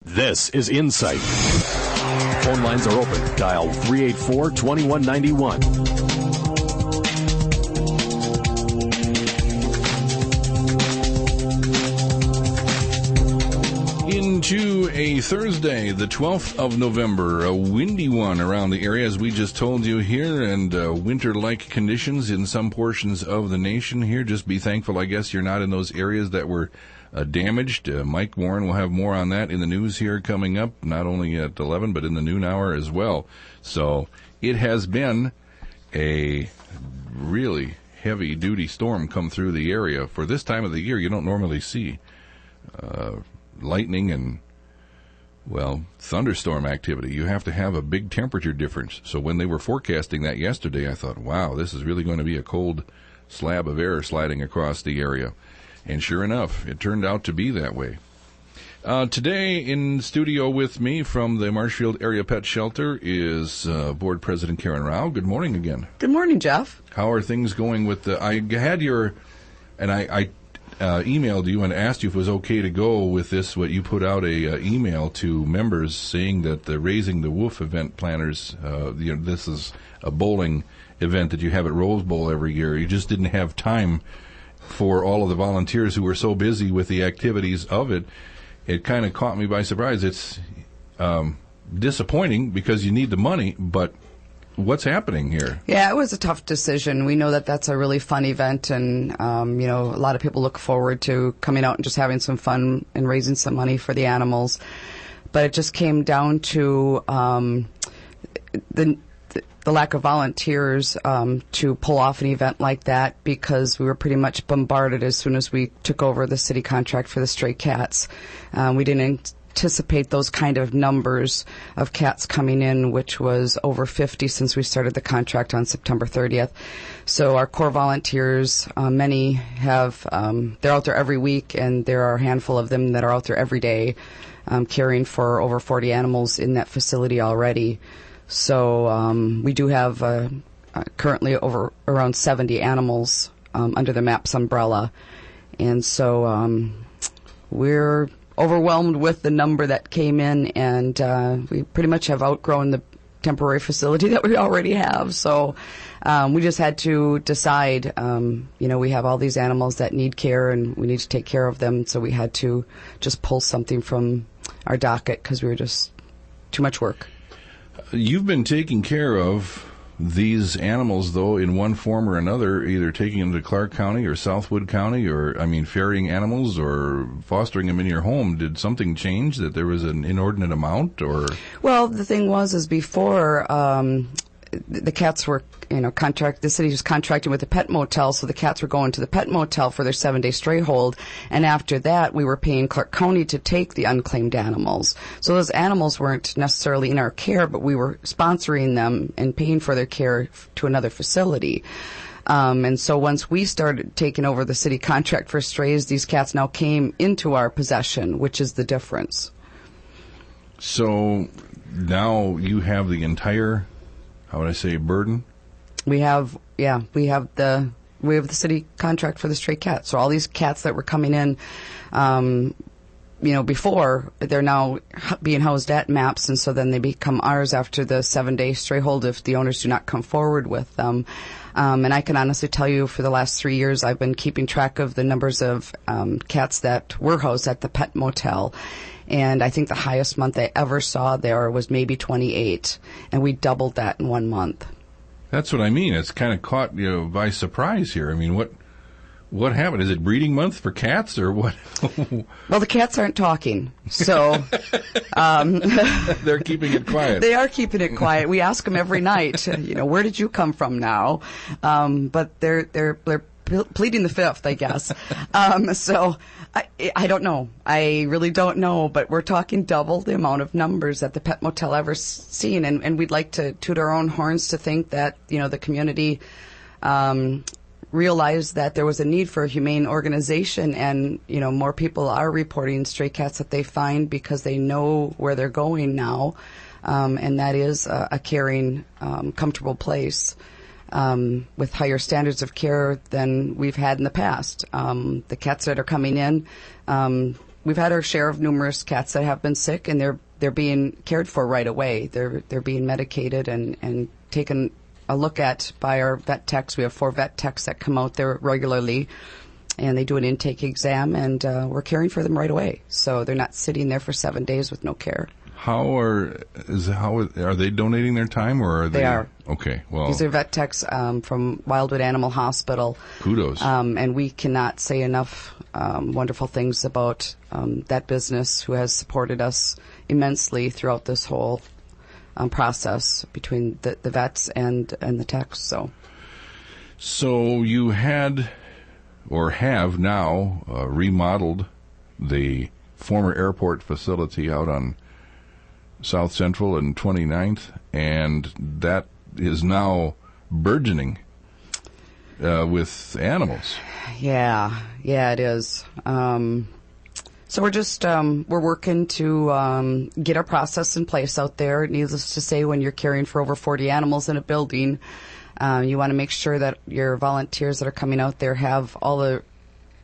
This is Insight. Phone lines are open. Dial 384-2191. Into a Thursday, the 12th of November, a windy one around the area, as we just told you here, and winter-like conditions in some portions of the nation here. Just be thankful, I guess, you're not in those areas that were damaged. Mike Warren will have more on that in the news here coming up, not only at 11, but in the noon hour as well. So it has been a really heavy-duty storm come through the area. For this time of the year, you don't normally see lightning and, well, thunderstorm activity. You have to have a big temperature difference. So when they were forecasting that yesterday, I thought, wow, this is really going to be a cold slab of air sliding across the area. And sure enough, it turned out to be that way. Today in studio with me from the Marshfield Area Pet Shelter is Board President Karen Rao. Good morning again. Good morning, Jeff. How are things going with the... I had your... And I emailed you and asked you if it was okay to go with this, what you put out a email to members saying that the Raising the Wolf event planners, this is a bowling event that you have at Rose Bowl every year. You just didn't have time for all of the volunteers who were so busy with the activities of it. It kind of caught me by surprise. It's disappointing because you need the money, but what's happening here? Yeah, it was a tough decision. We know that that's a really fun event, and a lot of people look forward to coming out and just having some fun and raising some money for the animals. But it just came down to the lack of volunteers to pull off an event like that, because we were pretty much bombarded as soon as we took over the city contract for the stray cats. We didn't anticipate those kind of numbers of cats coming in, which was over 50 since we started the contract on September 30th. So our core volunteers, many have, they're out there every week, and there are a handful of them that are out there every day, caring for over 40 animals in that facility already. So we do have currently around 70 animals under the MAPS umbrella. And so we're overwhelmed with the number that came in, and we pretty much have outgrown the temporary facility that we already have. So we just had to decide, we have all these animals that need care, and we need to take care of them. So we had to just pull something from our docket because we were just too much work. You've been taking care of these animals, though, in one form or another, either taking them to Clark County or Southwood County, or, ferrying animals or fostering them in your home. Did something change, that there was an inordinate amount, or? Well, the thing was before, the cats were, the city was contracting with the pet motel, so the cats were going to the pet motel for their 7-day stray hold, and after that we were paying Clark County to take the unclaimed animals. So those animals weren't necessarily in our care, but we were sponsoring them and paying for their care to another facility. And so once we started taking over the city contract for strays, these cats now came into our possession, which is the difference. So now you have the entire, how would I say, burden? We have the city contract for the stray cats. So all these cats that were coming in, before, they're now being housed at MAPS, and so then they become ours after the 7-day stray hold if the owners do not come forward with them. And I can honestly tell you, for the last 3 years, I've been keeping track of the numbers of cats that were housed at the pet motel. And I think the highest month I ever saw there was maybe 28, and we doubled that in 1 month. That's what I mean. It's kind of caught by surprise here. What happened? Is it breeding month for cats, or what? Well, the cats aren't talking, so they're keeping it quiet. They are keeping it quiet. We ask them every night, where did you come from now? But they're pleading the fifth, I guess. So I don't know. I really don't know, but we're talking double the amount of numbers that the pet motel ever seen, and we'd like to toot our own horns to think that, the community realized that there was a need for a humane organization, and, more people are reporting stray cats that they find because they know where they're going now, and that is a caring, comfortable place. With higher standards of care than we've had in the past. The cats that are coming in, we've had our share of numerous cats that have been sick, and they're being cared for right away. They're being medicated and taken a look at by our vet techs. We have 4 vet techs that come out there regularly, and they do an intake exam, and we're caring for them right away. So they're not sitting there for 7 days with no care. How are they donating their time, or are they? They are. Okay, well, these are vet techs from Wildwood Animal Hospital. Kudos. And we cannot say enough wonderful things about that business, who has supported us immensely throughout this whole process between the vets and the techs. So you had or have now remodeled the former airport facility out on South Central and 29th, and that is now burgeoning with animals. Yeah, it is. So we're just we're working to get our process in place out there. Needless to say, when you're caring for over 40 animals in a building, you want to make sure that your volunteers that are coming out there have all the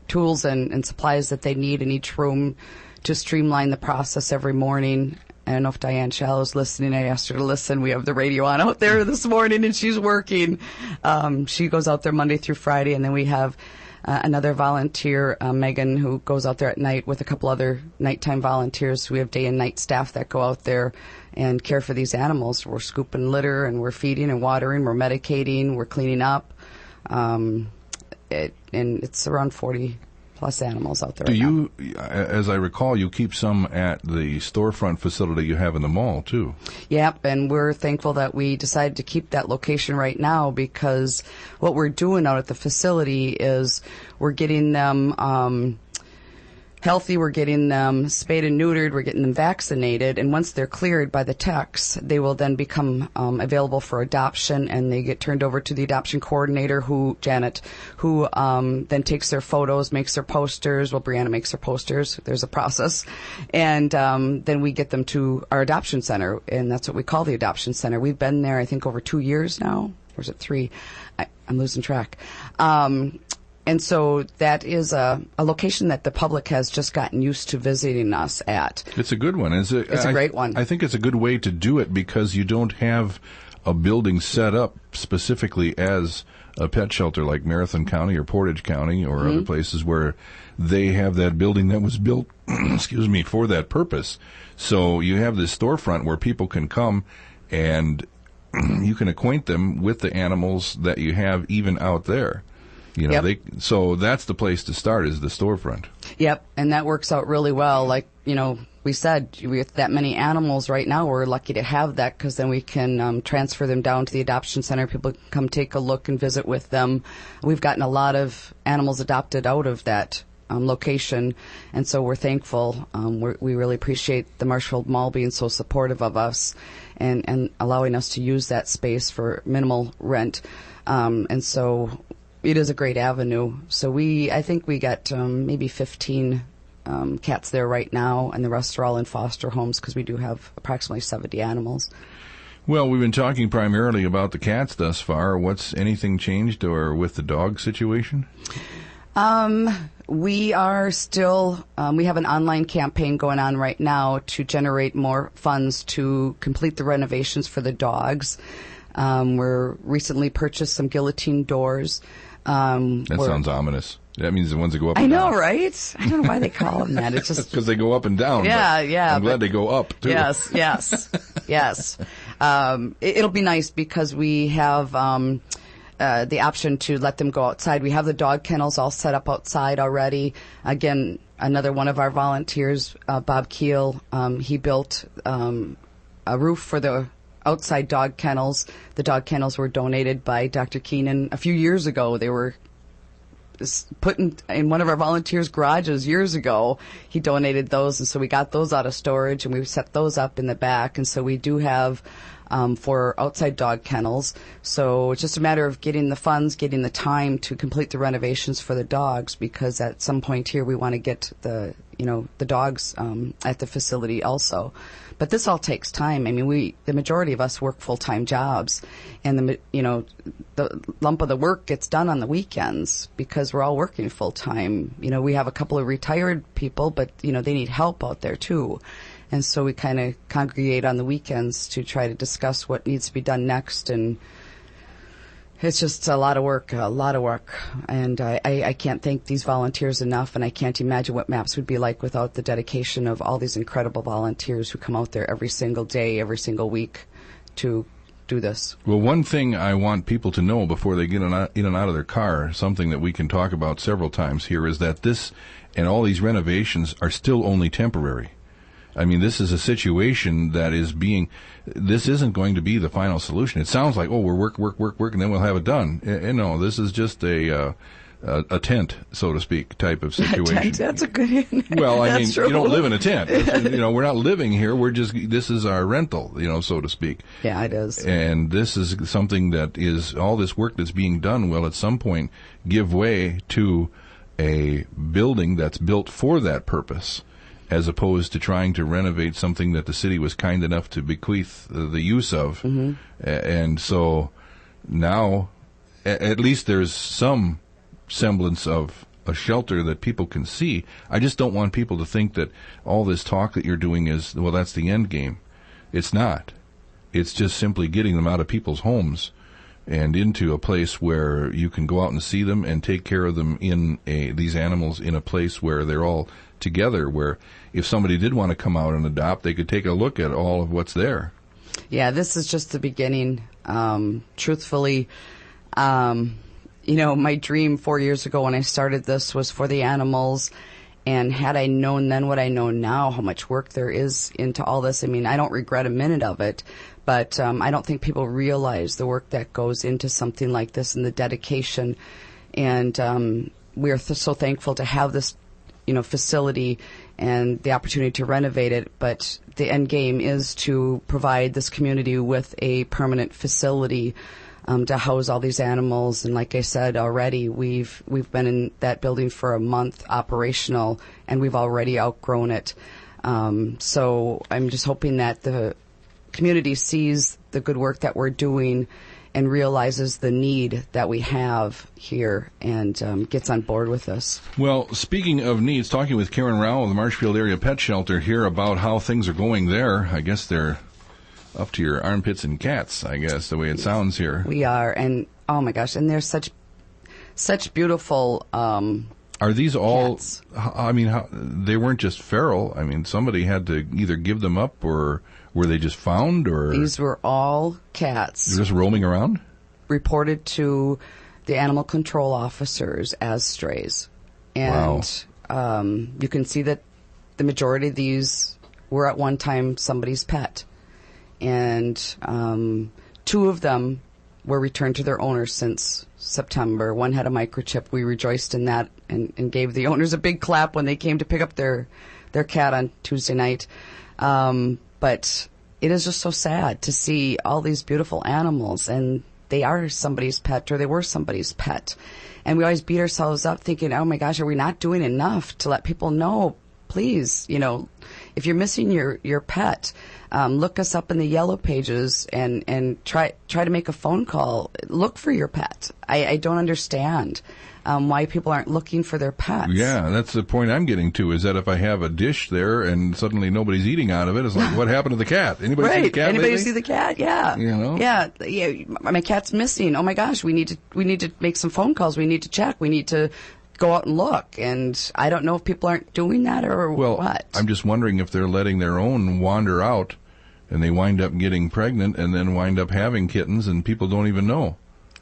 tools and supplies that they need in each room to streamline the process every morning. I don't know if Diane Shallow's listening. I asked her to listen. We have the radio on out there this morning, and she's working. She goes out there Monday through Friday, and then we have another volunteer, Megan, who goes out there at night with a couple other nighttime volunteers. We have day and night staff that go out there and care for these animals. We're scooping litter, and we're feeding and watering. We're medicating. We're cleaning up. And it's around 40 plus animals out there. Do you, as I recall, you keep some at the storefront facility you have in the mall, too? Yep, and we're thankful that we decided to keep that location right now, because what we're doing out at the facility is we're getting them healthy, we're getting them spayed and neutered, we're getting them vaccinated, and once they're cleared by the techs, they will then become available for adoption, and they get turned over to the adoption coordinator, Janet, who then takes their photos, makes their posters. Well, Brianna makes their posters. There's a process. And then we get them to our adoption center, and that's what we call the adoption center. We've been there, I think, over 2 years now. Or is it 3? I'm losing track. And so that is a location that the public has just gotten used to visiting us at. It's a good one. It's a great one. I think it's a good way to do it, because you don't have a building set up specifically as a pet shelter like Marathon County or Portage County or other places where they have that building that was built, for that purpose. So you have this storefront where people can come and you can acquaint them with the animals that you have even out there. So that's the place to start, is the storefront. Yep, and that works out really well. Like, we said, with that many animals right now, we're lucky to have that, because then we can transfer them down to the adoption center. People can come take a look and visit with them. We've gotten a lot of animals adopted out of that location, and so we're thankful. We really appreciate the Marshfield Mall being so supportive of us and allowing us to use that space for minimal rent. And so it is a great avenue. So I think we got maybe 15 cats there right now, and the rest are all in foster homes, because we do have approximately 70 animals. Well, we've been talking primarily about the cats thus far. What's anything changed or with the dog situation? We are still, we have an online campaign going on right now to generate more funds to complete the renovations for the dogs. We're recently purchased some guillotine doors. That sounds ominous. That means the ones that go up I and know, down. right? I don't know why they call them that. It's just because they go up and down. Yeah. I'm glad they go up, too. Yes. It'll be nice, because we have the option to let them go outside. We have the dog kennels all set up outside already. Again, another one of our volunteers, Bob Keel, he built a roof for the outside dog kennels. The dog kennels were donated by Dr. Keenan a few years ago. They were put in one of our volunteers' garages years ago. He donated those, and so we got those out of storage, and we set those up in the back. And so we do have 4 outside dog kennels. So it's just a matter of getting the funds, getting the time to complete the renovations for the dogs, because at some point here we want to get the the dogs at the facility also. But this all takes time. I mean, the majority of us work full-time jobs, and the lump of the work gets done on the weekends because we're all working full-time. We have a couple of retired people, but they need help out there too. And so we kind of congregate on the weekends to try to discuss what needs to be done next, and it's just a lot of work. And I can't thank these volunteers enough, and I can't imagine what MAPS would be like without the dedication of all these incredible volunteers who come out there every single day, every single week to do this. Well, one thing I want people to know before they get in and out of their car, something that we can talk about several times here, is that this and all these renovations are still only temporary. I mean, this is a situation that this isn't going to be the final solution. It sounds like, we're work, and then we'll have it done. And no, this is just a tent, so to speak, type of situation. A tent, that's a good. Well, I mean, true. You don't live in a tent. We're not living here. This is our rental, so to speak. Yeah, it is. And this is something that is all this work that's being done will at some point give way to a building that's built for that purpose, as opposed to trying to renovate something that the city was kind enough to bequeath the use of. Mm-hmm. And so now, at least there's some semblance of a shelter that people can see. I just don't want people to think that all this talk that you're doing is, that's the end game. It's not. It's just simply getting them out of people's homes and into a place where you can go out and see them and take care of them these animals in a place where they're all together, where if somebody did want to come out and adopt, they could take a look at all of what's there. Yeah, this is just the beginning. Truthfully, my dream 4 years ago when I started this was for the animals. And had I known then what I know now, how much work there is into all this, I mean, I don't regret a minute of it. But I don't think people realize the work that goes into something like this and the dedication. And we are so thankful to have this facility and the opportunity to renovate it, but the end game is to provide this community with a permanent facility to house all these animals. And like I said already, we've been in that building for a month operational, and we've already outgrown it. So I'm just hoping that the community sees the good work that we're doing and realizes the need that we have here and gets on board with us. Well, speaking of needs, talking with Karen Rowell of the Marshfield Area Pet Shelter here about how things are going there. I guess they're up to your armpits in cats, I guess, the way it sounds here. We are, and oh my gosh, and they're such beautiful Are these all, cats. I mean, they weren't just feral. I mean, somebody had to either give them up, or were they just found, or? These were all cats. They're just roaming around? Reported to the animal control officers as strays. And wow. You can see that the majority of these were at one time somebody's pet. And 2 of them were returned to their owners since September. One had a microchip. We rejoiced in that and gave the owners a big clap when they came to pick up their cat on Tuesday night. But it is just so sad to see all these beautiful animals, and they are somebody's pet, or they were somebody's pet. And we always beat ourselves up thinking, oh my gosh, are we not doing enough to let people know? Please, if you're missing your pet, look us up in the yellow pages and try to make a phone call. Look for your pet. I don't understand why people aren't looking for their pets. Yeah, that's the point I'm getting to, is that if I have a dish there and suddenly nobody's eating out of it, it's like, what happened to the cat? Anybody see the cat? Anybody lately? see the cat? Yeah. Yeah. My cat's missing. Oh my gosh, we need to make some phone calls. We need to check. We need to go out and look. And I don't know if people aren't doing that or what. I'm just wondering if they're letting their own wander out and they wind up getting pregnant and then wind up having kittens and people don't even know.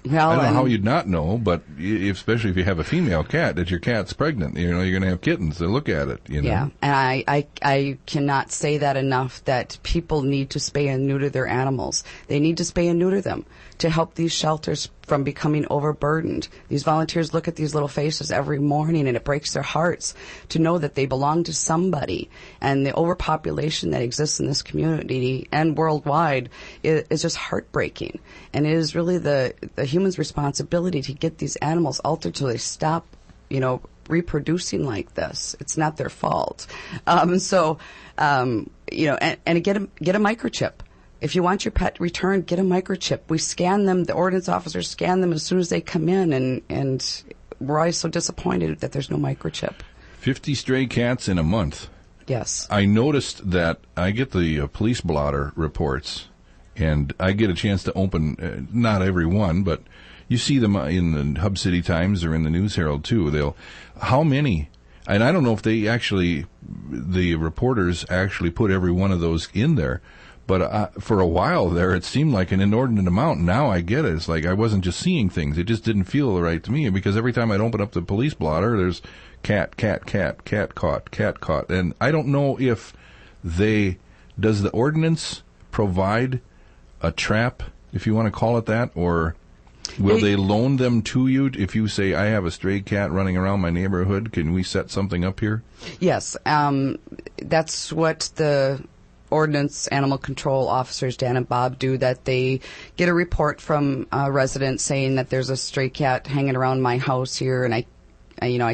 Well, I don't know how you'd not know, but especially if you have a female cat, that your cat's pregnant, you're going to have kittens to look at it, Yeah, and I cannot say that enough, that people need to spay and neuter their animals. They need to spay and neuter them to help these shelters from becoming overburdened. These volunteers look at these little faces every morning, and it breaks their hearts to know that they belong to somebody. And the overpopulation that exists in this community and worldwide is just heartbreaking. And it is really the human's responsibility to get these animals altered so they stop, reproducing like this. It's not their fault. And get a microchip. If you want your pet returned, get a microchip. We scan them. The ordinance officers scan them as soon as they come in, and we're always so disappointed that there's no microchip. 50 stray cats in a month. Yes. I noticed that I get the police blotter reports, and I get a chance to open, not every one, but you see them in the Hub City Times or in the News Herald too. How many? And I don't know if the reporters actually put every one of those in there, but for a while there it seemed like an inordinate amount. Now I get it. It's like I wasn't just seeing things. It just didn't feel right to me, because every time I'd open up the police blotter, there's cat caught. And I don't know if does the ordinance provide a trap, if you want to call it that, or will they loan them to you if you say, I have a stray cat running around my neighborhood, can we set something up here? Yes. That's what the ordinance animal control officers, Dan and Bob, do, that they get a report from a resident saying that there's a stray cat hanging around my house here, and I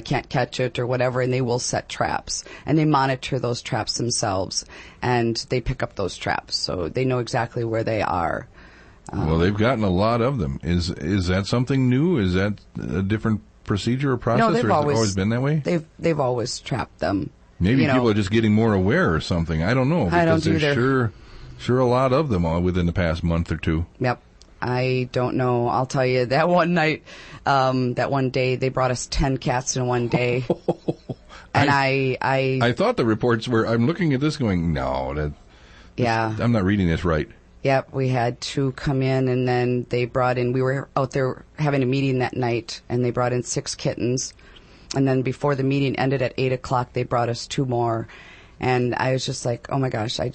can't catch it or whatever, and they will set traps, and they monitor those traps themselves, and they pick up those traps, so they know exactly where they are. Well, they've gotten a lot of them. Is that something new? Is that a different procedure or process, no, or has it always been that way? They've always trapped them. Maybe people are just getting more aware or something. I don't know, because I don't there's either. sure a lot of them within the past month or two. Yep. I don't know. I'll tell you, that one night, that one day, they brought us 10 cats in one day. And I thought the reports were, I'm looking at this going, no, I'm not reading this right. Yep, we had 2 come in, and then they brought in, we were out there having a meeting that night, and they brought in 6 kittens. And then before the meeting ended at 8 o'clock, they brought us 2 more. And I was just like, oh my gosh, I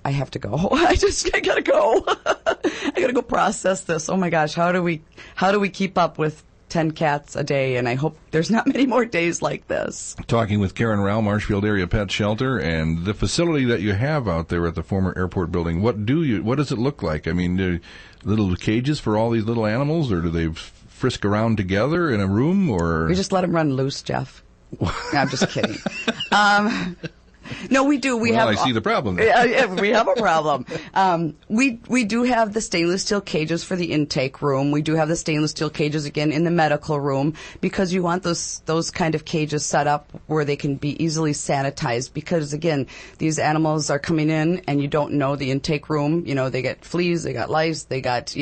have to go. I gotta go. I gotta go process this. Oh my gosh, how do we keep up with 10 cats a day? And I hope there's not many more days like this. Talking with Karen Rao, Marshfield Area Pet Shelter, and the facility that you have out there at the former airport building. What does it look like? I mean, little cages for all these little animals, or do they frisk around together in a room, or? We just let them run loose, Jeff. No, I'm just kidding. No, we do. I see the problem. Yeah, we have a problem. We do have the stainless steel cages for the intake room. We do have the stainless steel cages again in the medical room, because you want those kind of cages set up where they can be easily sanitized, because again, these animals are coming in and you don't know the intake room. They get fleas, they got lice, they got,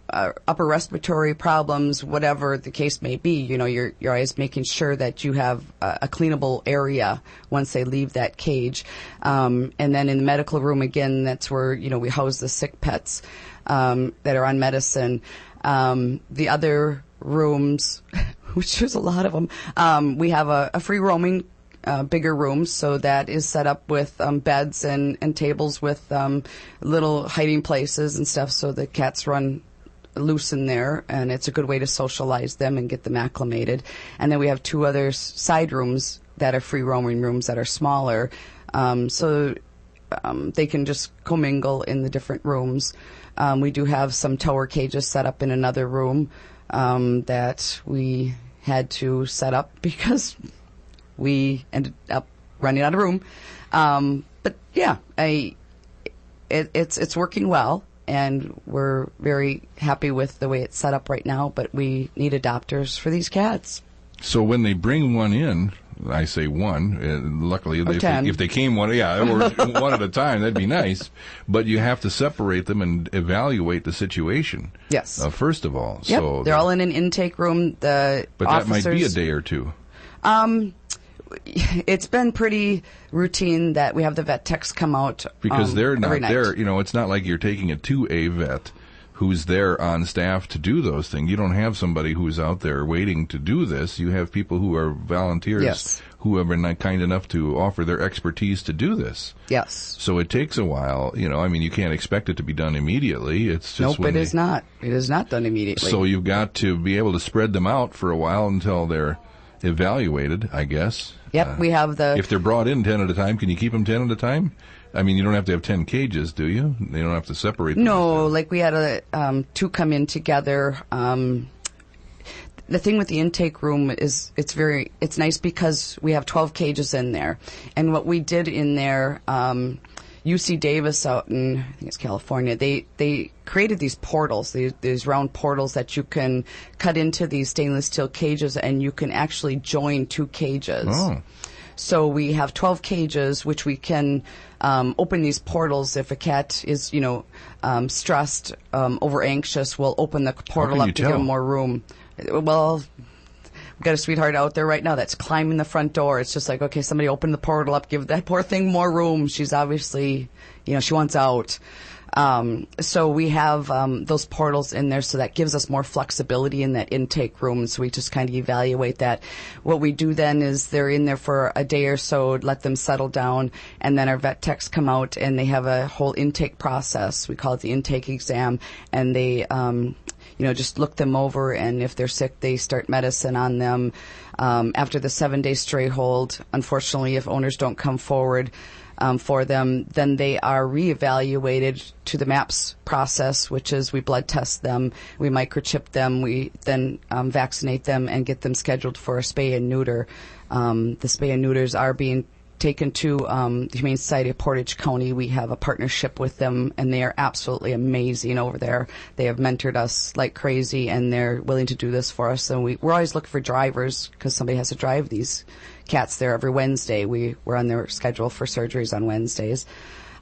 upper respiratory problems, whatever the case may be. You're always making sure that you have a cleanable area once they leave that cage. And then in the medical room, again, that's where, we house the sick pets that are on medicine. The other rooms, which there's a lot of them, we have a free roaming bigger rooms, so that is set up with beds and tables with little hiding places and stuff, so the cats run loose in there, and it's a good way to socialize them and get them acclimated. And then we have 2 other side rooms that are free roaming rooms that are smaller, so they can just commingle in the different rooms. We do have some tower cages set up in another room that we had to set up because we ended up running out of room. But yeah, it's working well. And we're very happy with the way it's set up right now, but we need adopters for these cats. So when they bring one in, I say one, luckily if they came one, or one at a time, that'd be nice. But you have to separate them and evaluate the situation. Yes. First of all. Yep, so they're all in an intake room. But that might be a day or 2. It's been pretty routine that we have the vet techs come out because they're not every night. there. It's not like you're taking it to a vet who's there on staff to do those things. You don't have somebody who's out there waiting to do this. You have people who are volunteers who have been kind enough to offer their expertise to do this. Yes. So it takes a while. You can't expect it to be done immediately. It's just nope, it is not. It is not done immediately. So you've got to be able to spread them out for a while until they're evaluated, I guess. Yep, we have the... If they're brought in 10 at a time, can you keep them 10 at a time? I mean, you don't have to have 10 cages, do you? You don't have to separate them. No, like we had 2 come in together. the thing with the intake room is it's nice because we have 12 cages in there. And what we did in there, UC Davis out in, I think it's California, they created these portals, these round portals that you can cut into these stainless steel cages, and you can actually join 2 cages. Oh. So we have 12 cages, which we can open these portals. If a cat is, stressed, over anxious, we'll open the portal up to give them more room. Well, we've got a sweetheart out there right now that's climbing the front door. It's just like, okay, somebody open the portal up, give that poor thing more room. She's obviously, she wants out. So we have those portals in there, so that gives us more flexibility in that intake room. So we just kind of evaluate that. What we do then is they're in there for a day or so, let them settle down, and then our vet techs come out and they have a whole intake process. We call it the intake exam, and they just look them over, and if they're sick, they start medicine on them. After the 7-day stray hold, unfortunately, if owners don't come forward for them, then they are reevaluated to the MAPS process, which is we blood test them, we microchip them, we then vaccinate them and get them scheduled for a spay and neuter. The spay and neuters are being taken to the Humane Society of Portage County. We have a partnership with them, and they are absolutely amazing over there. They have mentored us like crazy, and they're willing to do this for us. And we're always looking for drivers, because somebody has to drive these cats there every Wednesday. We're on their schedule for surgeries on Wednesdays.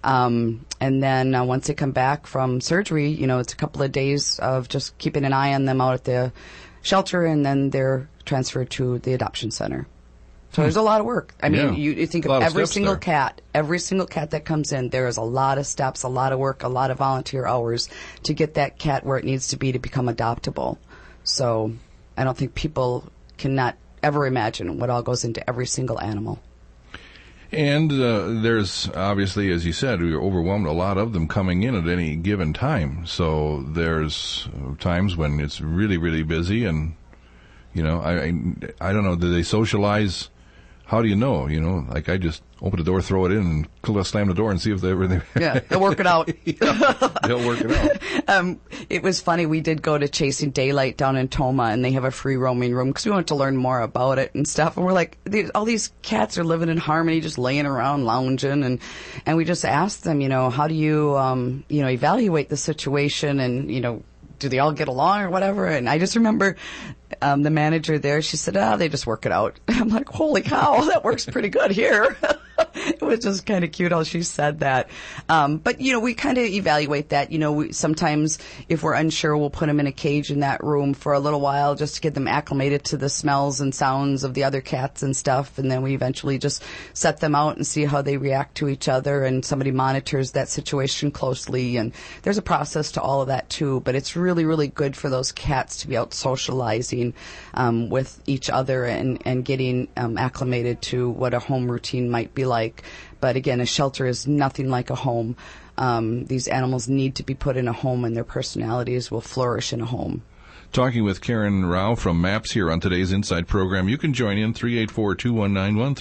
And then once they come back from surgery, it's a couple of days of just keeping an eye on them out at the shelter, and then they're transferred to the adoption center. So there's a lot of work. I mean, you think of every single cat that comes in, there is a lot of steps, a lot of work, a lot of volunteer hours to get that cat where it needs to be to become adoptable. So I don't think people cannot ever imagine what all goes into every single animal. And there's obviously, as you said, we're overwhelmed, a lot of them coming in at any given time. So there's times when it's really, really busy, and, I don't know, do they socialize? How do you know? Like I just open the door, throw it in, and slam the door and see if everything. Yeah, they'll work it out. They'll work it out. It was funny. We did go to Chasing Daylight down in Toma, and they have a free roaming room because we wanted to learn more about it and stuff. And we're like, all these cats are living in harmony, just laying around, lounging, and we just asked them, how do you, evaluate the situation, and do they all get along or whatever? And I just remember the manager there, she said, they just work it out. I'm like, holy cow, that works pretty good here. It was just kind of cute how she said that. But, we kind of evaluate that. Sometimes if we're unsure, we'll put them in a cage in that room for a little while just to get them acclimated to the smells and sounds of the other cats and stuff. And then we eventually just set them out and see how they react to each other. And somebody monitors that situation closely. And there's a process to all of that, too. But it's really, really good for those cats to be out socializing with each other and getting acclimated to what a home routine might be like. But again, a shelter is nothing like a home. These animals need to be put in a home, and their personalities will flourish in a home. Talking with Karen Rao from MAPS here on today's Insight program. You can join in 384-2191,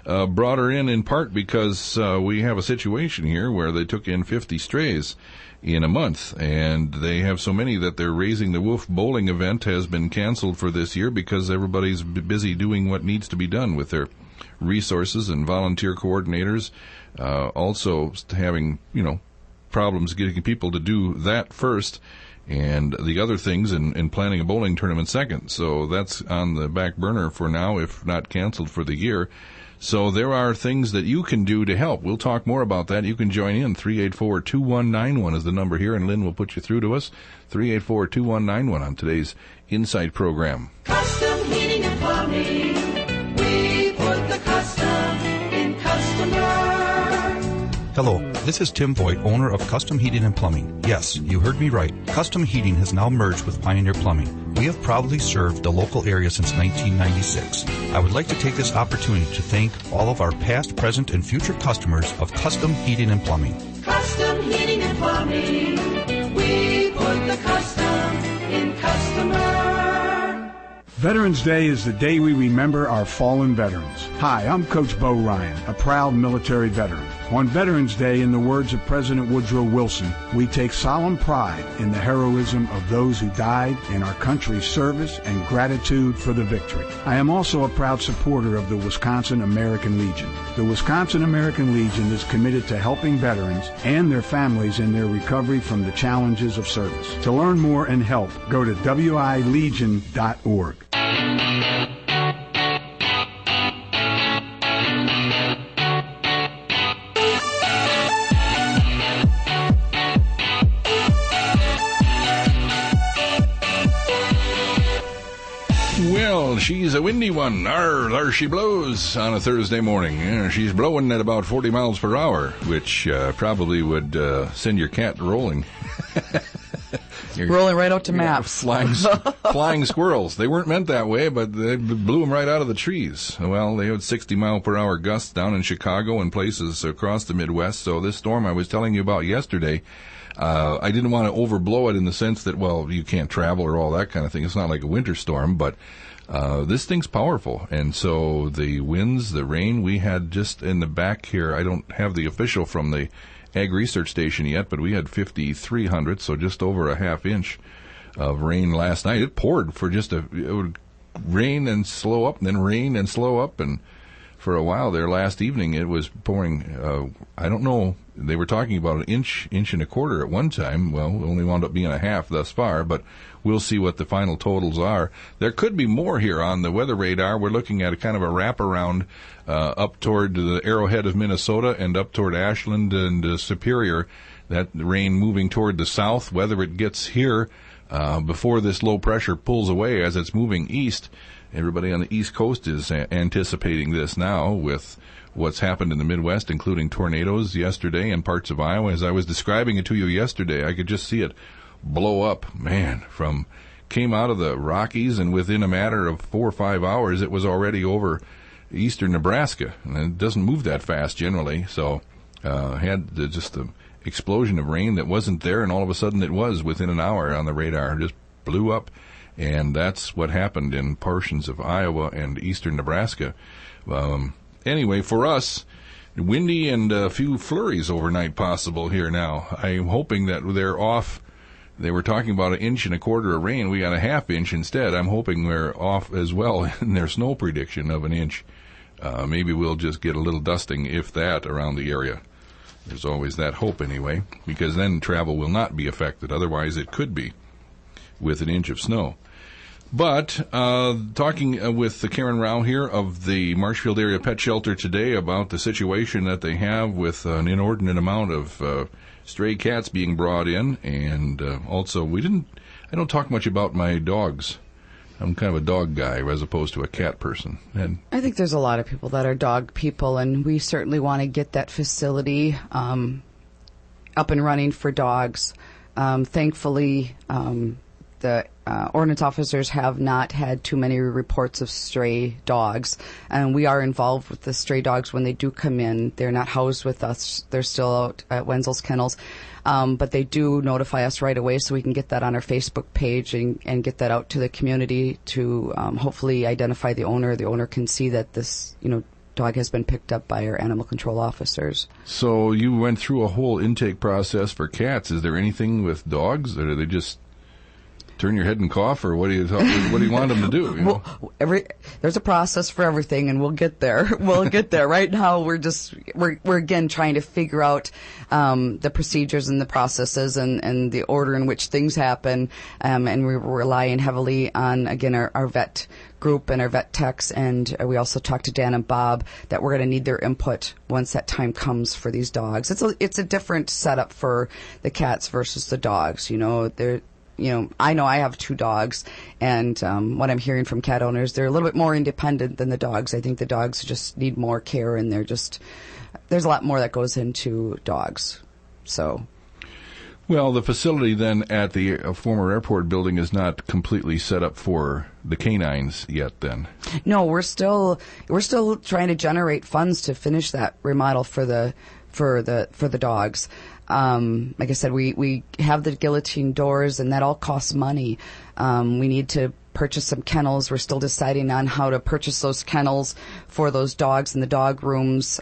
384-2191. Brought her in part because we have a situation here where they took in 50 strays in a month, and they have so many that their Raising the Wolf bowling event has been canceled for this year because everybody's busy doing what needs to be done with their resources and volunteer coordinators. Also having, problems getting people to do that first, and the other things in planning a bowling tournament second. So that's on the back burner for now, if not canceled for the year. So there are things that you can do to help. We'll talk more about that. You can join in. 384-2191 is the number here, and Lynn will put you through to us. 384-2191 on today's Insight program. Custom Heating and Plumbing. We put the custom in customer. Hello, this is Tim Voigt, owner of Custom Heating and Plumbing. Yes, you heard me right. Custom Heating has now merged with Pioneer Plumbing. We have proudly served the local area since 1996. I would like to take this opportunity to thank all of our past, present, and future customers of Custom Heating and Plumbing. Custom Heating and Plumbing. We put the custom in customer. Veterans Day is the day we remember our fallen veterans. Hi, I'm Coach Bo Ryan, a proud military veteran. On Veterans Day, in the words of President Woodrow Wilson, we take solemn pride in the heroism of those who died in our country's service and gratitude for the victory. I am also a proud supporter of the Wisconsin American Legion. The Wisconsin American Legion is committed to helping veterans and their families in their recovery from the challenges of service. To learn more and help, go to wilegion.org. Well, she's a windy one. There she blows on a Thursday morning. Yeah, she's blowing at about 40 miles per hour, which probably would send your cat rolling. Rolling right out to maps. Flying squirrels. They weren't meant that way, but they blew them right out of the trees. Well, they had 60 mile per hour gusts down in Chicago and places across the Midwest. So this storm I was telling you about yesterday, I didn't want to overblow it in the sense that, well, you can't travel or all that kind of thing. It's not like a winter storm, but this thing's powerful. And so the winds, the rain, we had just in the back here, I don't have the official from the Ag Research Station yet, but we had 5,300, so just over a half inch of rain last night. It poured for it would rain and slow up, and then rain and slow up, and for a while there last evening it was pouring, I don't know, they were talking about an inch and a quarter at one time. Well, it only wound up being a half thus far, but we'll see what the final totals are. There could be more here on the weather radar. We're looking at a kind of a wraparound up toward the Arrowhead of Minnesota and up toward Ashland and Superior. That rain moving toward the south. Whether it gets here before this low pressure pulls away as it's moving east. Everybody on the East Coast is anticipating this now with what's happened in the Midwest, including tornadoes yesterday in parts of Iowa. As I was describing it to you yesterday, I could just see it blow up. Man, came out of the Rockies, and within a matter of 4 or 5 hours, it was already over eastern Nebraska. And it doesn't move that fast generally, so had just an explosion of rain that wasn't there, and all of a sudden it was within an hour on the radar. It just blew up. And that's what happened in portions of Iowa and eastern Nebraska. Anyway, for us, windy and a few flurries overnight possible here now. I'm hoping that they're off. They were talking about an inch and a quarter of rain. We got a half inch instead. I'm hoping we're off as well in their snow prediction of an inch. Maybe we'll just get a little dusting, if that, around the area. There's always that hope anyway, because then travel will not be affected. Otherwise, it could be with an inch of snow. But talking with Karen Rao here of the Marshfield Area Pet Shelter today about the situation that they have with an inordinate amount of stray cats being brought in, and also I don't talk much about my dogs. I'm kind of a dog guy as opposed to a cat person. And I think there's a lot of people that are dog people, and we certainly want to get that facility up and running for dogs. Thankfully, the ordinance officers have not had too many reports of stray dogs, and we are involved with the stray dogs when they do come in. They're not housed with us. They're still out at Wenzel's Kennels, but they do notify us right away, so we can get that on our Facebook page and get that out to the community to hopefully identify the owner. The owner can see that this, dog has been picked up by our animal control officers. So you went through a whole intake process for cats. Is there anything with dogs, or do they just turn your head and cough, or what do you want them to do? Well, there's a process for everything, and we'll get there. We'll get there. Right now, we're again trying to figure out the procedures and the processes and the order in which things happen, and we're relying heavily on, again, our vet group and our vet techs, and we also talked to Dan and Bob that we're going to need their input once that time comes for these dogs. It's a different setup for the cats versus the dogs. I know I have 2 dogs, and what I'm hearing from cat owners, they're a little bit more independent than the dogs. I think the dogs just need more care, and there's a lot more that goes into dogs. So, well, the facility then at the former airport building is not completely set up for the canines yet. Then, no, we're still trying to generate funds to finish that remodel for the dogs. Like I said, we have the guillotine doors, and that all costs money. We need to purchase some kennels. We're still deciding on how to purchase those kennels for those dogs in the dog rooms.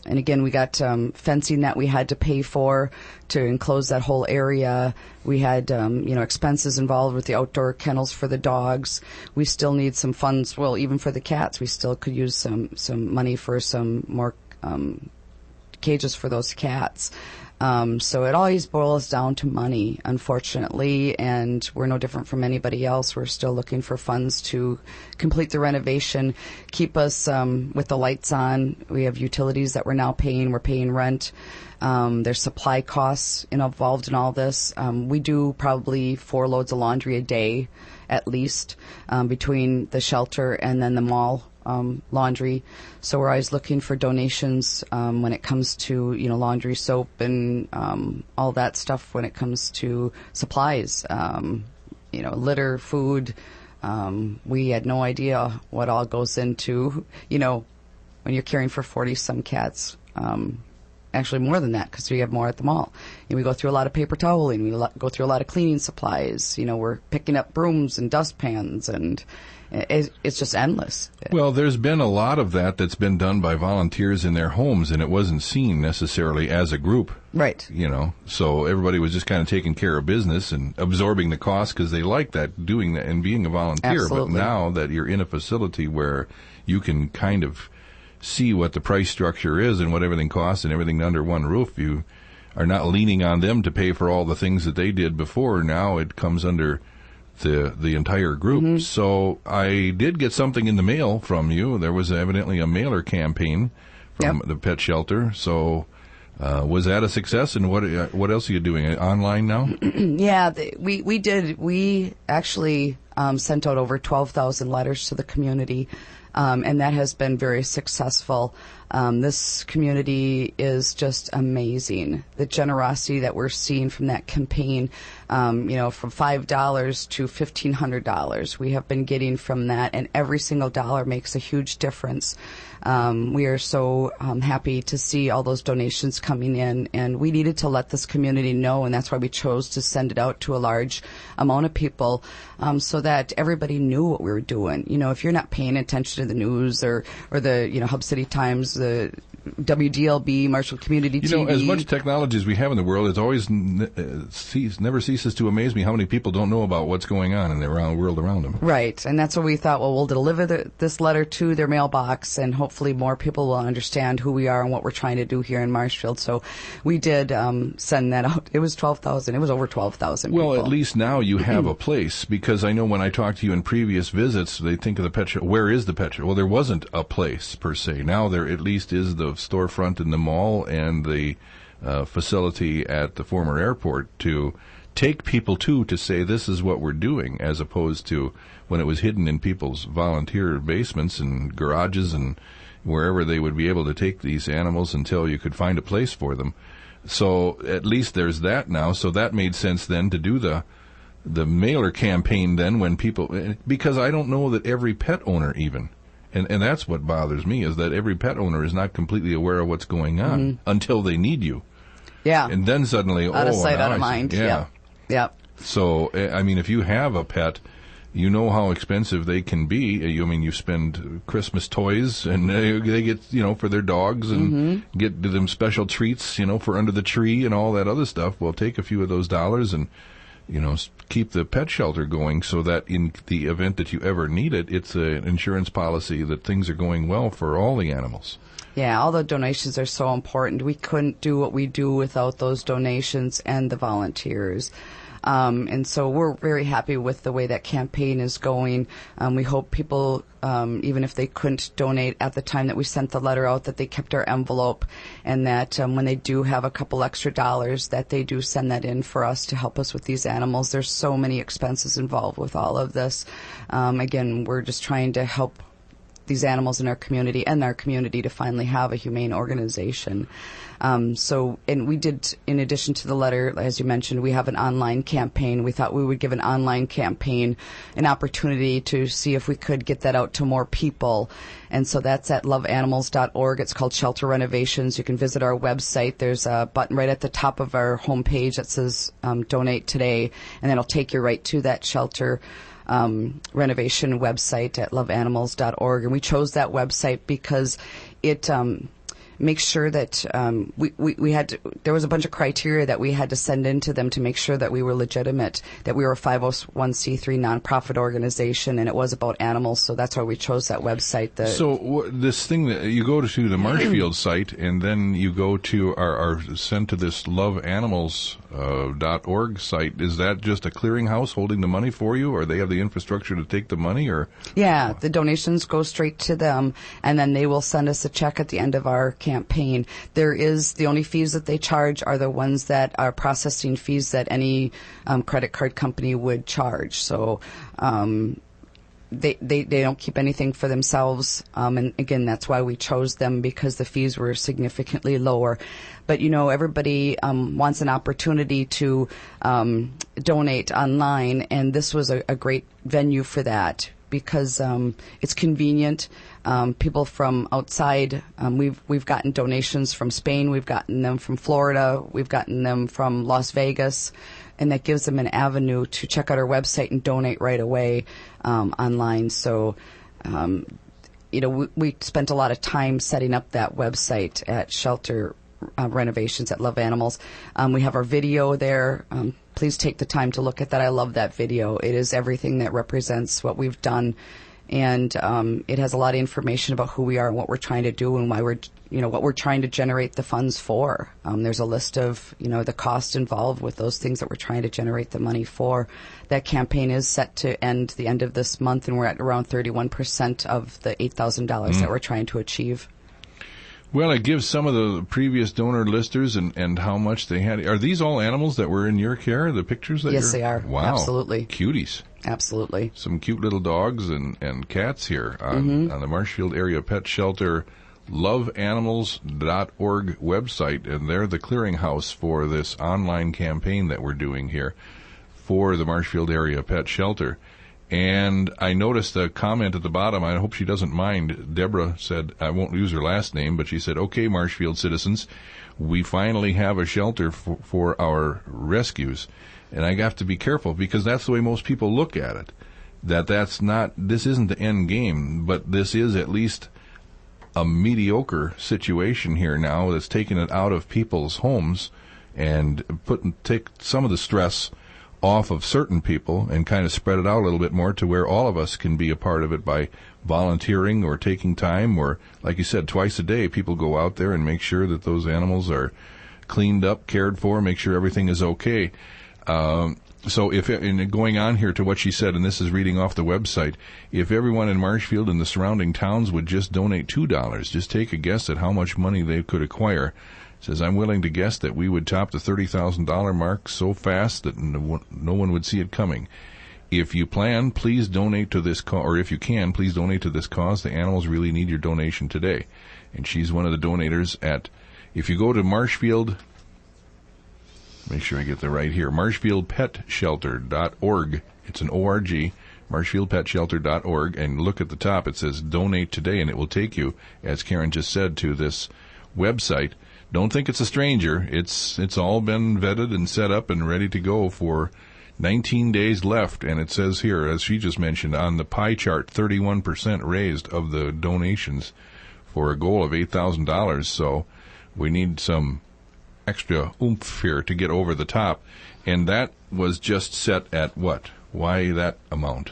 And again, we got fencing that we had to pay for to enclose that whole area. We had, expenses involved with the outdoor kennels for the dogs. We still need some funds. Well, even for the cats, we still could use some money for some more cages for those cats. So it always boils down to money, unfortunately, and we're no different from anybody else. We're still looking for funds to complete the renovation, keep us with the lights on. We have utilities that we're now paying. We're paying rent. There's supply costs involved in all this. We do probably 4 loads of laundry a day, at least, between the shelter and then the mall laundry. So we're always looking for donations when it comes to laundry, soap, and all that stuff. When it comes to supplies, litter, food, we had no idea what all goes into when you're caring for 40 some cats. Actually more than that, because we have more at the mall. And we go through a lot of paper toweling. We go through a lot of cleaning supplies. We're picking up brooms and dustpans, and it's just endless. Well, there's been a lot of that's been done by volunteers in their homes, and it wasn't seen necessarily as a group. Right. So everybody was just kind of taking care of business and absorbing the cost because they like that, doing that and being a volunteer. Absolutely. But now that you're in a facility where you can kind of see what the price structure is and what everything costs and everything under one roof, you are not leaning on them to pay for all the things that they did before. Now it comes under the entire group. Mm-hmm. So I did get something in the mail from you. There was evidently a mailer campaign from the pet shelter. So was that a success? And what else are you doing? Online now? Yeah, we did. We actually sent out over 12,000 letters to the community. And that has been very successful. This community is just amazing. The generosity that we're seeing from that campaign, from $5 to $1,500, we have been getting from that, and every single dollar makes a huge difference. We are so happy to see all those donations coming in, and we needed to let this community know, and that's why we chose to send it out to a large amount of people, so that everybody knew what we were doing. If you're not paying attention to the news or the Hub City Times, the WDLB, Marshfield Community TV. As much technology as we have in the world, it always never ceases to amaze me how many people don't know about what's going on in the world around them. Right, and that's what we thought, we'll deliver this letter to their mailbox, and hopefully more people will understand who we are and what we're trying to do here in Marshfield. So we did send that out. It was 12,000. It was over 12,000 people. Well, at least now you have a place, because I know when I talked to you in previous visits, they think of the pet shop. Where is the pet shop? Well, there wasn't a place per se. Now there at least is the storefront in the mall and the facility at the former airport to take people to say this is what we're doing, as opposed to when it was hidden in people's volunteer basements and garages and wherever they would be able to take these animals until you could find a place for them. So at least there's that now. So that made sense then to do the mailer campaign then, when people, because I don't know that every pet owner even, and that's what bothers me, is that every pet owner is not completely aware of what's going on until they need you. Yeah. And then suddenly, out of sight, out of mind. Yeah. Yep. So, I mean, if you have a pet, you know how expensive they can be. You spend Christmas toys, and they get, for their dogs, and get them special treats, for under the tree and all that other stuff. Well, take a few of those dollars and, keep the pet shelter going, so that in the event that you ever need it, it's an insurance policy that things are going well for all the animals. Yeah, all the donations are so important. We couldn't do what we do without those donations and the volunteers. And so we're very happy with the way that campaign is going. We hope people, even if they couldn't donate at the time that we sent the letter out, that they kept our envelope, and that when they do have a couple extra dollars, that they do send that in for us to help us with these animals. There's so many expenses involved with all of this. Again, we're just trying to help these animals in our community and our community to finally have a humane organization. And we did, in addition to the letter, as you mentioned, we have an online campaign. We thought we would give an online campaign an opportunity to see if we could get that out to more people. And so that's at loveanimals.org. It's called Shelter Renovations. You can visit our website. There's a button right at the top of our homepage that says Donate Today, and it'll take you right to that shelter renovation website at loveanimals.org. And we chose that website because it make sure that we had to, there was a bunch of criteria that we had to send in to them to make sure that we were legitimate, that we were a 501c3 nonprofit organization, and it was about animals. So that's why we chose that website. This thing that you go to the Marshfield site, and then you go to are sent to this loveanimals.org site. Is that just a clearinghouse holding the money for you, or they have the infrastructure to take the money, or? Yeah, the donations go straight to them, and then they will send us a check at the end of our campaign. The only fees that they charge are the ones that are processing fees that any credit card company would charge. So they don't keep anything for themselves. And again, that's why we chose them, because the fees were significantly lower. But, everybody wants an opportunity to donate online, and this was a great venue for that, because it's convenient. People from outside, we've gotten donations from Spain, we've gotten them from Florida, we've gotten them from Las Vegas, and that gives them an avenue to check out our website and donate right away online. So, we spent a lot of time setting up that website at Shelter Renovations at Love Animals. We have our video there. Please take the time to look at that. I love that video. It is everything that represents what we've done, and it has a lot of information about who we are and what we're trying to do and why what we're trying to generate the funds for. There's a list of, the cost involved with those things that we're trying to generate the money for. That campaign is set to end the end of this month, and we're at around 31% of the $8,000 that we're trying to achieve. Well, it gives some of the previous donor listers and how much they had. Are these all animals that were in your care, the pictures that Yes, they are. Wow. Absolutely. Cuties. Absolutely. Some cute little dogs and cats here on the Marshfield Area Pet Shelter loveanimals.org website, and they're the clearinghouse for this online campaign that we're doing here for the Marshfield Area Pet Shelter. And I noticed a comment at the bottom. I hope she doesn't mind. Deborah said, I won't use her last name, but she said, okay, Marshfield citizens, we finally have a shelter for our rescues. And I have to be careful, because that's the way most people look at it. This isn't the end game, but this is at least a mediocre situation here now that's taken it out of people's homes and take some of the stress off of certain people and kind of spread it out a little bit more to where all of us can be a part of it by volunteering or taking time, or, like you said, twice a day people go out there and make sure that those animals are cleaned up, cared for, make sure everything is okay. So going on here to what she said, and this is reading off the website, if everyone in Marshfield and the surrounding towns would just donate $2, just take a guess at how much money they could acquire. Says, I'm willing to guess that we would top the $30,000 mark so fast that no one would see it coming. If you plan, please donate to this cause, or if you can, please donate to this cause. The animals really need your donation today. And she's one of the donators if you go to Marshfield, make sure I get the right here, marshfieldpetshelter.org. It's an O-R-G, marshfieldpetshelter.org, and look at the top. It says donate today, and it will take you, as Karen just said, to this website. Don't think it's a stranger. It's all been vetted and set up and ready to go for 19 days left. And it says here, as she just mentioned, on the pie chart, 31% raised of the donations for a goal of $8,000. So we need some extra oomph here to get over the top. And that was just set at what? Why that amount?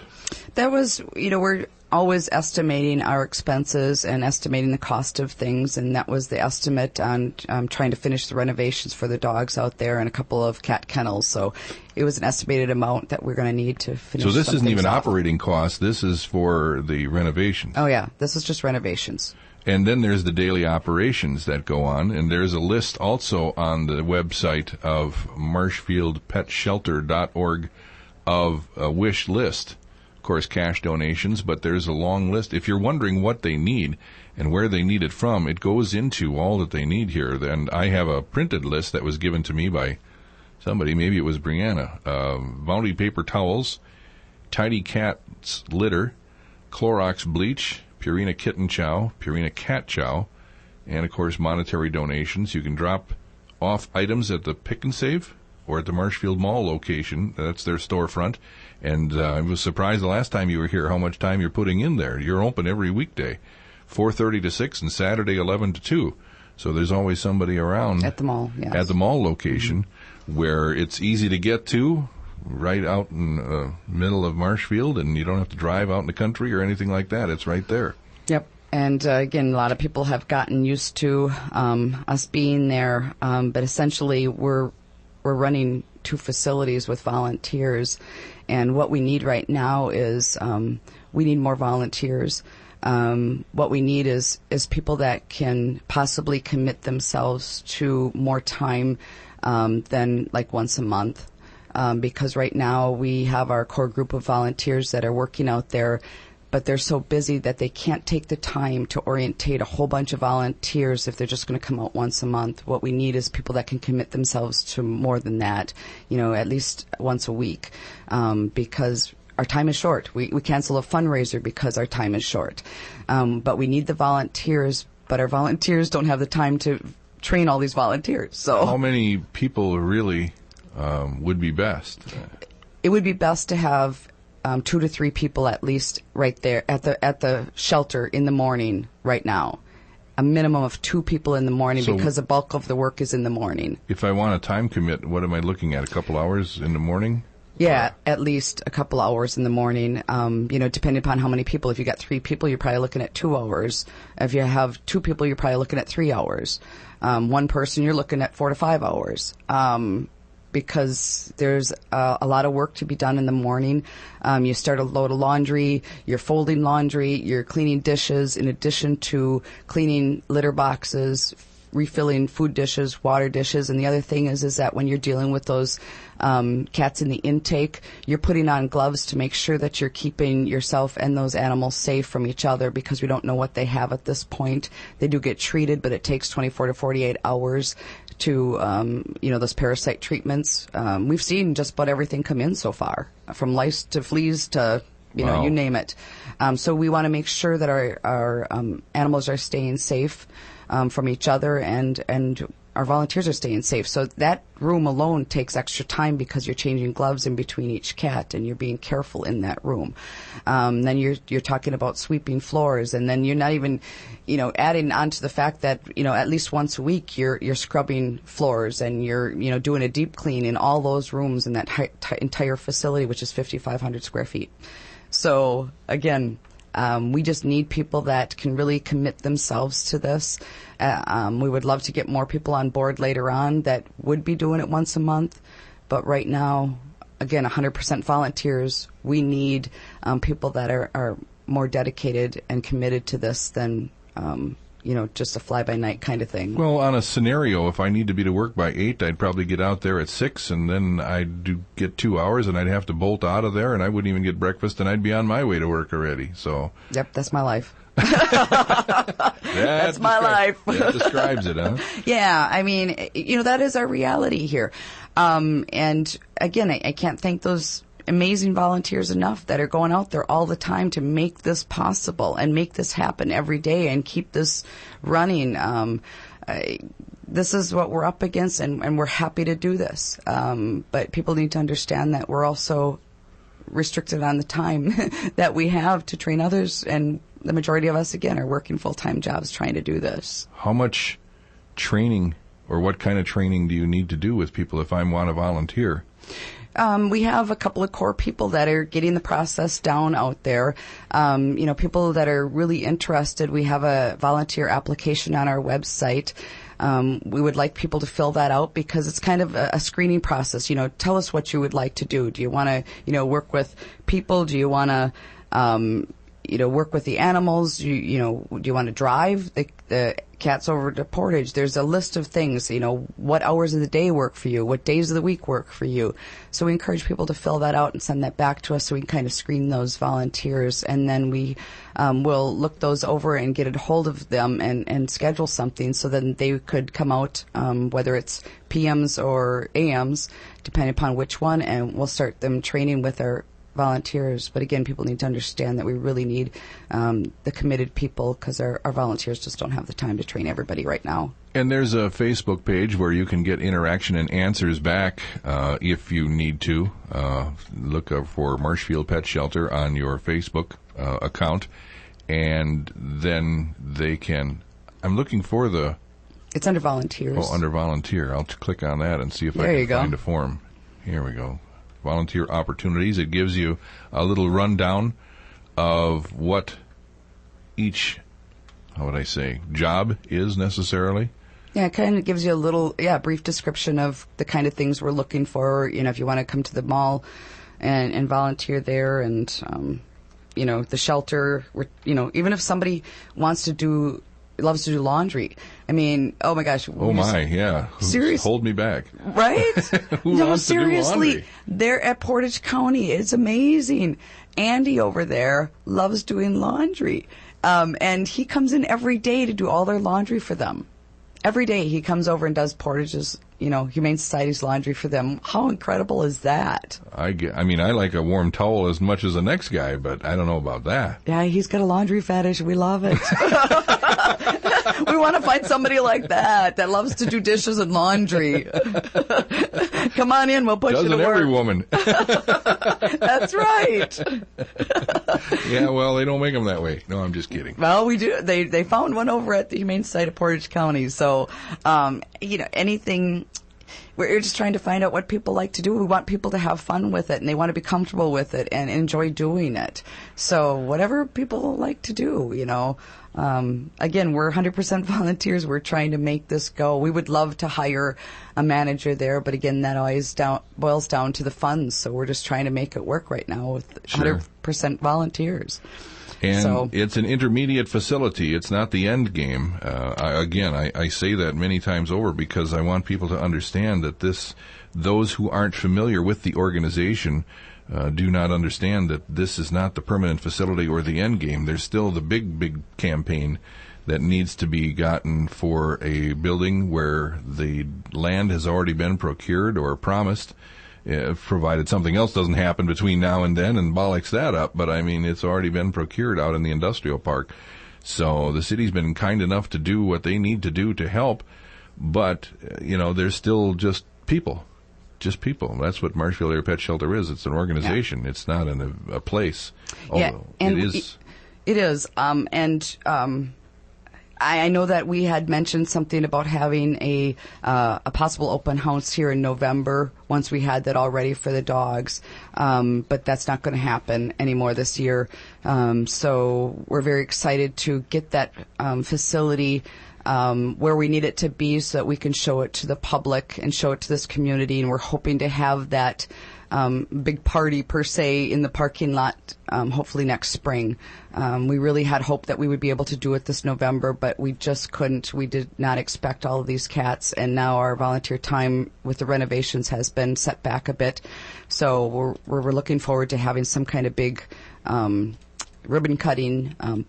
That was, we're always estimating our expenses and estimating the cost of things, and that was the estimate on trying to finish the renovations for the dogs out there and a couple of cat kennels. So it was an estimated amount that we're going to need to finish. So this some isn't even off. Operating costs. This is for the renovations. Oh, yeah. This is just renovations. And then there's the daily operations that go on, and there's a list also on the website of marshfieldpetshelter.org of a wish list. Of course, cash donations, but there's a long list. If you're wondering what they need and where they need it from, it goes into all that they need here. And I have a printed list that was given to me by somebody, maybe it was Brianna. Bounty paper towels, Tidy Cat's litter, Clorox bleach, Purina kitten chow, Purina cat chow, and, of course, monetary donations. You can drop off items at the Pick and Save or at the Marshfield Mall location. That's their storefront. And I was surprised the last time you were here how much time you're putting in there. You're open every weekday, 4:30 to 6, and Saturday 11 to 2. So there's always somebody around At the mall, yes. at the mall location where it's easy to get to, right out in the middle of Marshfield, and you don't have to drive out in the country or anything like that. It's right there. Yep. And again, a lot of people have gotten used to us being there, but essentially we're running 2 facilities with volunteers, and what we need right now is we need more volunteers. What we need is people that can possibly commit themselves to more time than like once a month. Because right now we have our core group of volunteers that are working out there, but they're so busy that they can't take the time to orientate a whole bunch of volunteers if they're just going to come out once a month. What we need is people that can commit themselves to more than that, at least once a week, because our time is short. We cancel a fundraiser because our time is short. But we need the volunteers, but our volunteers don't have the time to train all these volunteers. So how many people really would be best? It would be best to have 2 to 3 people at least right there at the shelter in the morning right now. A minimum of 2 people in the morning, because the bulk of the work is in the morning. If I want a time commit, what am I looking at? A couple hours in the morning? Yeah, at least a couple hours in the morning, depending upon how many people. If you got 3 people, you're probably looking at 2 hours. If you have 2 people, you're probably looking at 3 hours. 1 person, you're looking at 4 to 5 hours. Because there's a lot of work to be done in the morning. You start a load of laundry, you're folding laundry, you're cleaning dishes, in addition to cleaning litter boxes, refilling food dishes, water dishes. And the other thing is that when you're dealing with those cats in the intake, you're putting on gloves to make sure that you're keeping yourself and those animals safe from each other, because we don't know what they have at this point. They do get treated, but it takes 24 to 48 hours to, those parasite treatments. We've seen just about everything come in so far, from lice to fleas to, Wow. you name it. So we want to make sure that our animals are staying safe from each other, and our volunteers are staying safe. So that room alone takes extra time, because you're changing gloves in between each cat and you're being careful in that room. Then you're talking about sweeping floors, and then you're not even, adding on to the fact that, at least once a week you're scrubbing floors, and you're, doing a deep clean in all those rooms in that entire facility, which is 5,500 square feet. So again, we just need people that can really commit themselves to this. We would love to get more people on board later on that would be doing it once a month. But right now, again, 100% volunteers. We need people that are more dedicated and committed to this than, just a fly-by-night kind of thing. Well, on a scenario, if I need to be to work by 8, I'd probably get out there at 6, and then I'd get 2 hours, and I'd have to bolt out of there, and I wouldn't even get breakfast, and I'd be on my way to work already. So. Yep, that's my life. That's my life. That describes it, huh? Yeah, I mean, that is our reality here. And again, I can't thank those amazing volunteers enough that are going out there all the time to make this possible and make this happen every day and keep this running. This is what we're up against, and we're happy to do this. But people need to understand that we're also restricted on the time that we have to train others, and the majority of us, again, are working full-time jobs trying to do this. How much training, or what kind of training do you need to do with people if I want to volunteer? We have a couple of core people that are getting the process down out there. People that are really interested. We have a volunteer application on our website. We would like people to fill that out, because it's kind of a screening process. Tell us what you would like to do. Do you want to, work with people? Do you want to, work with the animals? Do you want to drive the cats over to Portage? There's a list of things. What hours of the day work for you? What days of the week work for you? So we encourage people to fill that out and send that back to us, so we can kind of screen those volunteers, and then we will look those over and get a hold of them and schedule something, so then they could come out, whether it's PMs or AMs, depending upon which one, and we'll start them training with our volunteers. But again, people need to understand that we really need the committed people, because our volunteers just don't have the time to train everybody right now. And there's a Facebook page where you can get interaction and answers back if you need to. Look for Marshfield Pet Shelter on your Facebook account, and then they can... I'm looking for the It's under volunteers. Oh, under volunteer. I'll click on that and see if I can find a form. Here we go. Volunteer opportunities. It gives you a little rundown of what each, how would I say, job is necessarily. Yeah, it kind of gives you a little, brief description of the kind of things we're looking for. You know, if you want to come to the mall and volunteer there, and the shelter. Even if somebody loves to do laundry. I mean, oh my gosh. Seriously. Hold me back. Right? No, seriously. They're at Portage County. It's amazing. Andy over there loves doing laundry. And he comes in every day to do all their laundry for them. Every day he comes over and does Portage's, Humane Society's laundry for them. How incredible is that? I like a warm towel as much as the next guy, but I don't know about that. Yeah, he's got a laundry fetish. We love it. We want to find somebody like that loves to do dishes and laundry. Come on in, we'll put you to work. Doesn't every woman? That's right. Yeah, well, they don't make them that way. No, I'm just kidding. Well, we do. They found one over at the Humane Society of Portage County. So, anything. We're just trying to find out what people like to do. We want people to have fun with it, and they want to be comfortable with it and enjoy doing it. So whatever people like to do, Again, we're 100% volunteers. We're trying to make this go. We would love to hire a manager there, but again, that always boils down to the funds. So we're just trying to make it work right now with 100% volunteers. And it's an intermediate facility. It's not the end game. I say that many times over because I want people to understand that those who aren't familiar with the organization do not understand that this is not the permanent facility or the end game. There's still the big campaign that needs to be gotten for a building where the land has already been procured or promised, provided something else doesn't happen between now and then and bollocks that up. But, it's already been procured out in the industrial park. So the city's been kind enough to do what they need to do to help. But, there's still just people. Just people. That's what Marshfield Area Pet Shelter is. It's an organization. Yeah. It's not a place. Although and it is. It is. I know that we had mentioned something about having a possible open house here in November once we had that all ready for the dogs, but that's not going to happen anymore this year. So we're very excited to get that facility where we need it to be so that we can show it to the public and show it to this community, and we're hoping to have that big party per se in the parking lot hopefully next spring. We really had hoped that we would be able to do it this November, but we just couldn't. We did not expect all of these cats, and now our volunteer time with the renovations has been set back a bit. So we're looking forward to having some kind of big ribbon cutting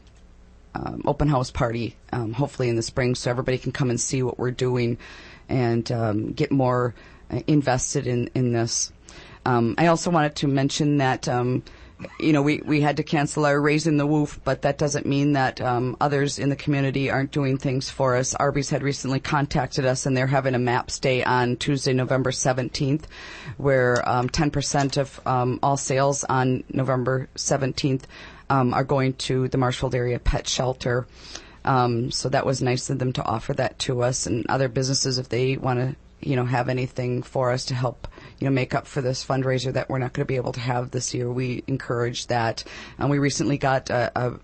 open house party hopefully in the spring, so everybody can come and see what we're doing and get more invested in this. I also wanted to mention that, we had to cancel our Raising the Woof, but that doesn't mean that others in the community aren't doing things for us. Arby's had recently contacted us, and they're having a MAPS Day on Tuesday, November 17th, where 10% of all sales on November 17th are going to the Marshfield Area Pet Shelter. So that was nice of them to offer that to us, and other businesses, if they want to have anything for us to help make up for this fundraiser that we're not going to be able to have this year, we encourage that. And we recently got a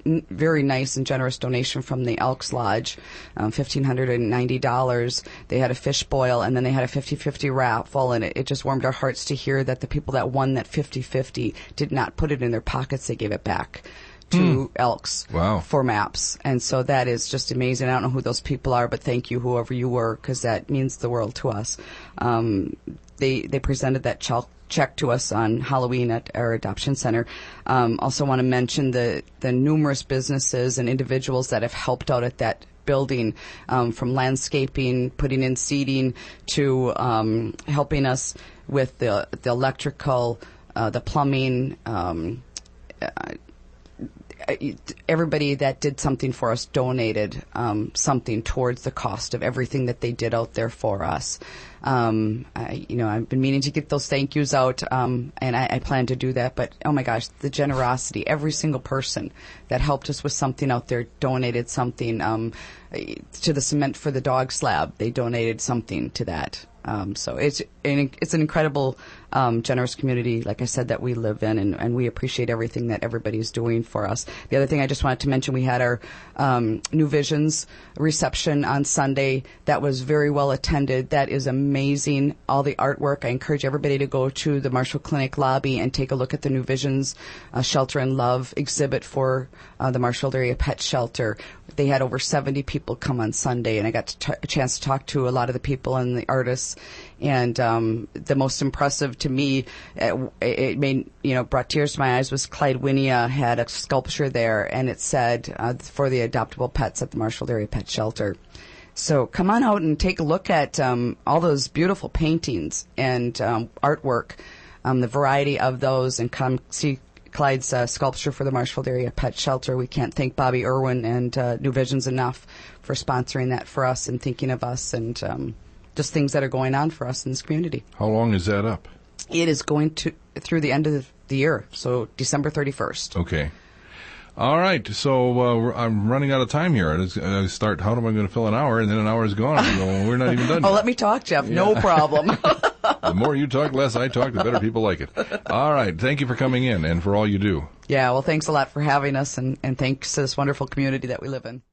very nice and generous donation from the Elks Lodge, $1,590. They had a fish boil, and then they had a 50-50 raffle, and it just warmed our hearts to hear that the people that won that 50-50 did not put it in their pockets. They gave it back to Elks for MAPS. And so that is just amazing. I don't know who those people are, but thank you, whoever you were, because that means the world to us. They presented that check to us on Halloween at our adoption center. Also want to mention the numerous businesses and individuals that have helped out at that building, from landscaping, putting in seating, to helping us with the electrical, the plumbing, everybody that did something for us donated something towards the cost of everything that they did out there for us. I've been meaning to get those thank yous out, and I plan to do that. But, oh, my gosh, the generosity. Every single person that helped us with something out there donated something. to the cement for the dog slab. They donated something to that. So it's an incredible, generous community, like I said, that we live in, and we appreciate everything that everybody's doing for us. The other thing I just wanted to mention, we had our New Visions reception on Sunday. That was very well attended. That is amazing, all the artwork. I encourage everybody to go to the Marshfield Clinic lobby and take a look at the New Visions Shelter and Love exhibit for the Marshfield Area Pet Shelter. They had over 70 people come on Sunday, and I got a chance to talk to a lot of the people and the artists. And the most impressive to me, it made, brought tears to my eyes, was Clyde Winia had a sculpture there, and it said, for the adoptable pets at the Marshfield Area Pet Shelter. So come on out and take a look at all those beautiful paintings and artwork, the variety of those, and come see Clyde's sculpture for the Marshfield Area Pet Shelter. We can't thank Bobby Irwin and New Visions enough for sponsoring that for us and thinking of us, and just things that are going on for us in this community. How long is that up? It is going through the end of the year, so December 31st. Okay. All right, so I'm running out of time here. I start, how am I going to fill an hour? And then an hour is gone. I go, well, we're not even done yet. Let me talk, Jeff. Yeah. No problem. The more you talk, less I talk, the better people like it. All right, thank you for coming in and for all you do. Yeah, well, thanks a lot for having us, and thanks to this wonderful community that we live in.